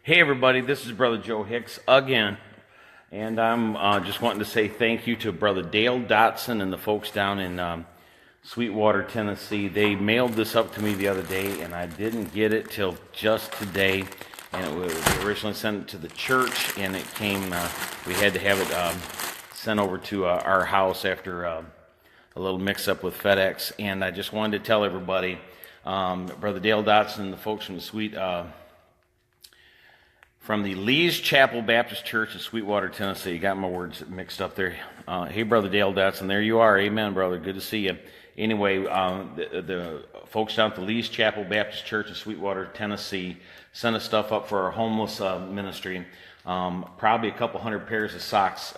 Hey everybody, this is Brother Joe Hicks again, and I'm just wanting to say thank you to Brother Dale Dotson and the folks down in Sweetwater, Tennessee. They mailed this up to me the other day, and I didn't get it till just today. And it was originally sent to the church, and it came. We had to have it sent over to our house after a little mix-up with FedEx. And I just wanted to tell everybody, Brother Dale Dotson and the folks from the from the Lee's Chapel Baptist Church in Sweetwater, Tennessee. You got my words mixed up there. Hey, Brother Dale Dotson, there you are. Amen, brother. Good to see you. Anyway, the folks down at the Lee's Chapel Baptist Church in Sweetwater, Tennessee, sent us stuff up for our homeless ministry. Probably a couple hundred pairs of socks.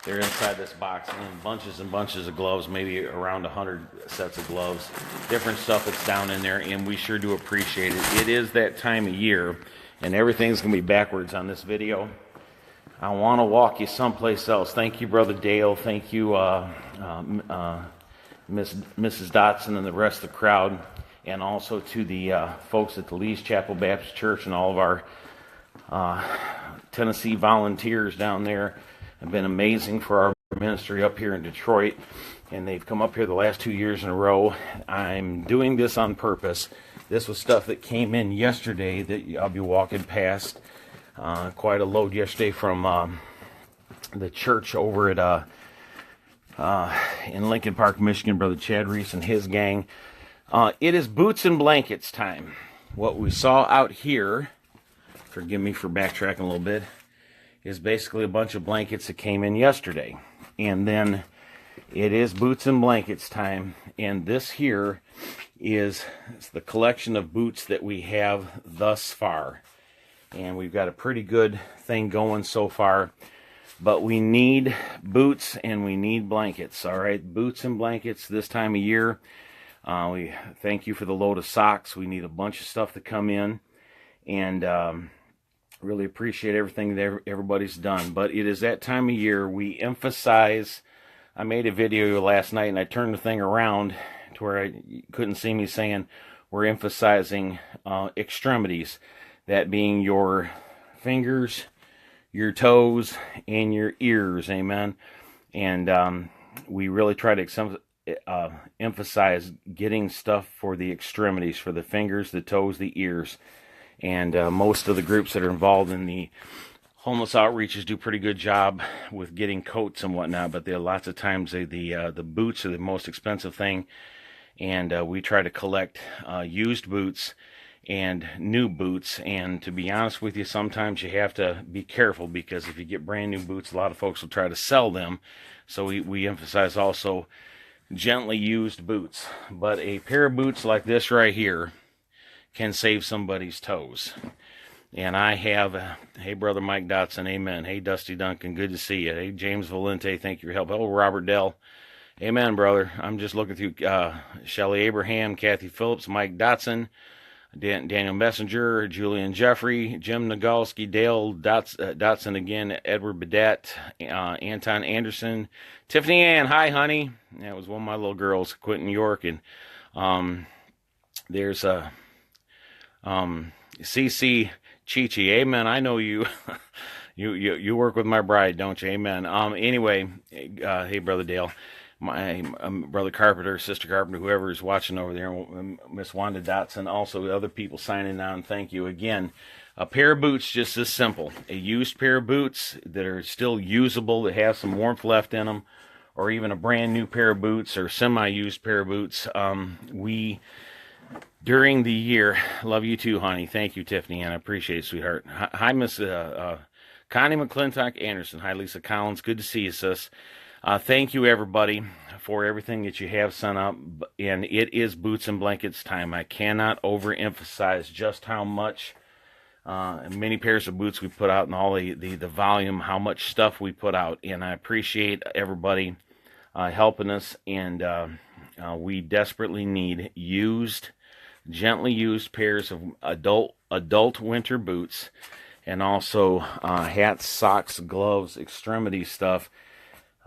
They're inside this box, and bunches of gloves, maybe around 100 sets of gloves. Different stuff that's down in there, and we sure do appreciate it. It is that time of year, and everything's going to be backwards on this video. I want to walk you someplace else. Thank you, Brother Dale. Thank you, Mrs. Dotson and the rest of the crowd, and also to the folks at the Lee's Chapel Baptist Church and all of our Tennessee volunteers down there. Have been amazing for our ministry up here in Detroit, and they've come up here the last 2 years in a row. I'm doing this on purpose. This was stuff that came in yesterday that I'll be walking past. Quite a load yesterday from the church over at in Lincoln Park, Michigan, Brother Chad Reese and his gang. It is boots and blankets time. What we saw out here, forgive me for backtracking a little bit, is basically a bunch of blankets that came in yesterday. And then it is boots and blankets time. And this here is the collection of boots that we have thus far. And we've got a pretty good thing going so far. But we need boots and we need blankets. All right, boots and blankets this time of year. We thank you for the load of socks. We need a bunch of stuff to come in. And really appreciate everything that everybody's done. But it is that time of year we emphasize. I made a video last night and I turned the thing around to where you couldn't see me saying we're emphasizing extremities. That being your fingers, your toes, and your ears. Amen. And we really try to emphasize getting stuff for the extremities, for the fingers, the toes, the ears. And most of the groups that are involved in the homeless outreaches do a pretty good job with getting coats and whatnot. But there are lots of times the boots are the most expensive thing. And we try to collect used boots and new boots. And to be honest with you, sometimes you have to be careful, because if you get brand new boots, a lot of folks will try to sell them. So we emphasize also gently used boots. But a pair of boots like this right here can save somebody's toes. And I have, hey, Brother Mike Dotson, amen. Hey, Dusty Duncan, good to see you. Hey, James Valente, thank you for your help. Hello, Robert Dell. Amen, brother. I'm just looking through Shelley Abraham, Kathy Phillips, Mike Dotson, Daniel Messenger, Julian Jeffrey, Jim Nagalski, Dale Dotson again, Edward Bedat, Anton Anderson, Tiffany Ann, hi, honey. That was one of my little girls, Quentin York. And there's CC Chichi, amen. I know you. you work with my bride, don't you? Amen. Anyway, hey, Brother Dale, my Brother Carpenter, Sister Carpenter, whoever is watching over there, Miss Wanda Dotson, also other people signing on. Thank you again. A pair of boots, just this simple. A used pair of boots that are still usable, that have some warmth left in them, or even a brand new pair of boots or semi-used pair of boots. During the year, love you too, honey. Thank you, Tiffany, and I appreciate it, sweetheart. Hi, Miss Connie McClintock Anderson. Hi, Lisa Collins. Good to see you, sis. Thank you, everybody, for everything that you have sent up. And it is boots and blankets time. I cannot overemphasize just how much, many pairs of boots we put out, and all the volume, how much stuff we put out. And I appreciate everybody helping us. And we desperately need gently used pairs of adult winter boots, and also hats, socks, gloves, extremity stuff.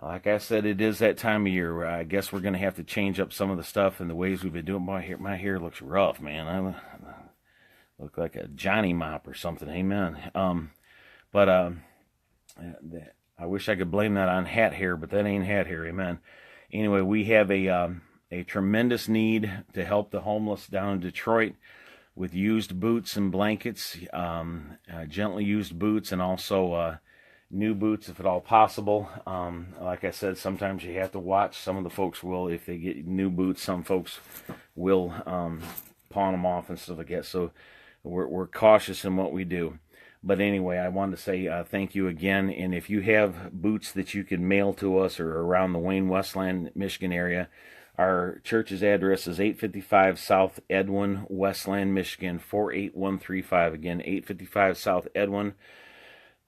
Like I said, it is that time of year. I guess we're going to have to change up some of the stuff and the ways we've been doing. My hair looks rough, man. Look like a Johnny mop or something. Amen. But I wish I could blame that on hat hair, but that ain't hat hair. Amen. Anyway, we have a tremendous need to help the homeless down in Detroit with used boots and blankets, gently used boots, and also new boots if at all possible. Like I said, sometimes you have to watch. Some of the folks will, if they get new boots, some folks will pawn them off and stuff like that. So we're cautious in what we do. But anyway, I wanted to say thank you again. And if you have boots that you can mail to us or around the Wayne Westland, Michigan area, our church's address is 855 South Edwin, Westland, Michigan, 48135. Again, 855 South Edwin,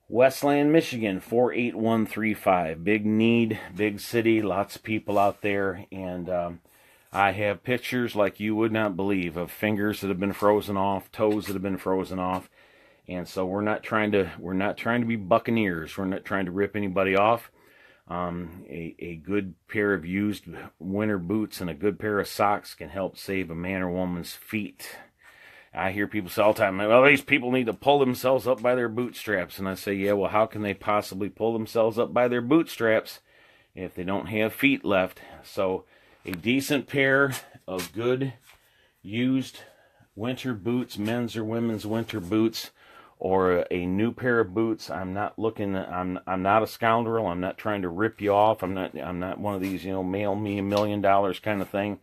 Westland, Michigan, 48135. Big need, big city, lots of people out there. And I have pictures like you would not believe of fingers that have been frozen off, toes that have been frozen off. And so we're not trying to be buccaneers. We're not trying to rip anybody off. A good pair of used winter boots and a good pair of socks can help save a man or woman's feet. I hear people say all the time, well, these people need to pull themselves up by their bootstraps. And I say, yeah, well, how can they possibly pull themselves up by their bootstraps if they don't have feet left? So a decent pair of good used winter boots, men's or women's winter boots, or a new pair of boots. I'm not not a scoundrel. I'm not trying to rip you off. I'm not one of these, mail me $1 million kind of thing.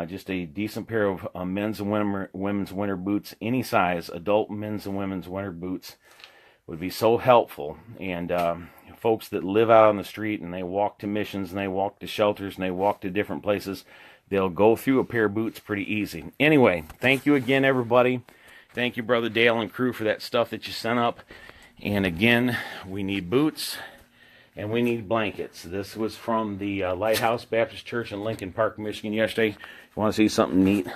Just a decent pair of men's and women's winter boots, any size, adult men's and women's winter boots would be so helpful. And folks that live out on the street and they walk to missions and they walk to shelters and they walk to different places, they'll go through a pair of boots pretty easy. Anyway, thank you again, everybody. Thank you, Brother Dale and crew, for that stuff that you sent up. And again, we need boots and we need blankets. This was from the Lighthouse Baptist Church in Lincoln Park, Michigan yesterday. If you want to see something neat,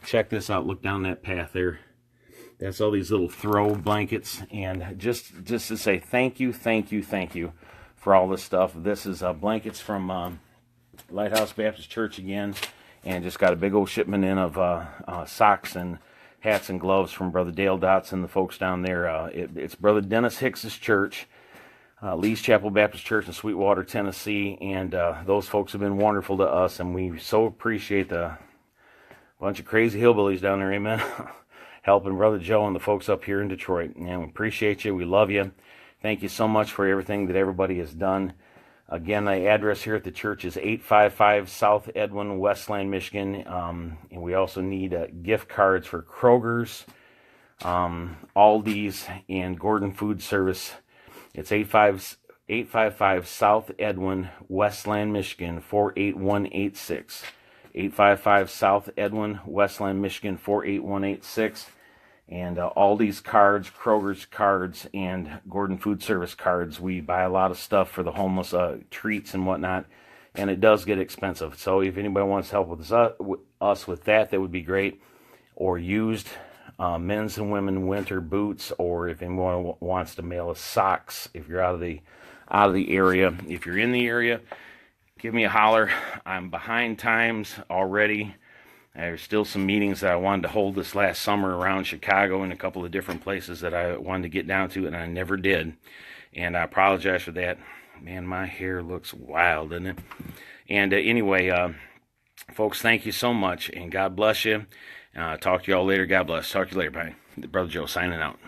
check this out. Look down that path there. That's all these little throw blankets. And just to say thank you for all this stuff. This is blankets from Lighthouse Baptist Church again. And just got a big old shipment in of socks and hats and gloves from Brother Dale Dotson, the folks down there. It's Brother Dennis Hicks's church, Lee's Chapel Baptist Church in Sweetwater, Tennessee, and those folks have been wonderful to us, and we so appreciate the bunch of crazy hillbillies down there, amen, helping Brother Joe and the folks up here in Detroit. And we appreciate you. We love you. Thank you so much for everything that everybody has done. Again, the address here at the church is 855 South Edwin, Westland, Michigan. And we also need gift cards for Kroger's, Aldi's, and Gordon Food Service. It's 855 South Edwin, Westland, Michigan, 48186. 855 South Edwin, Westland, Michigan, 48186. And Aldi's cards, Kroger's cards, and Gordon Food Service cards. We buy a lot of stuff for the homeless, treats and whatnot, and it does get expensive. So if anybody wants help with us with that, that would be great. Or used men's and women winter boots, or if anyone wants to mail us socks, if you're out of the area. If you're in the area, give me a holler. I'm behind times already. There's still some meetings that I wanted to hold this last summer around Chicago and a couple of different places that I wanted to get down to, and I never did. And I apologize for that. Man, my hair looks wild, doesn't it? And anyway, folks, thank you so much, and God bless you. Talk to you all later. God bless. Talk to you later. Bye. Brother Joe signing out.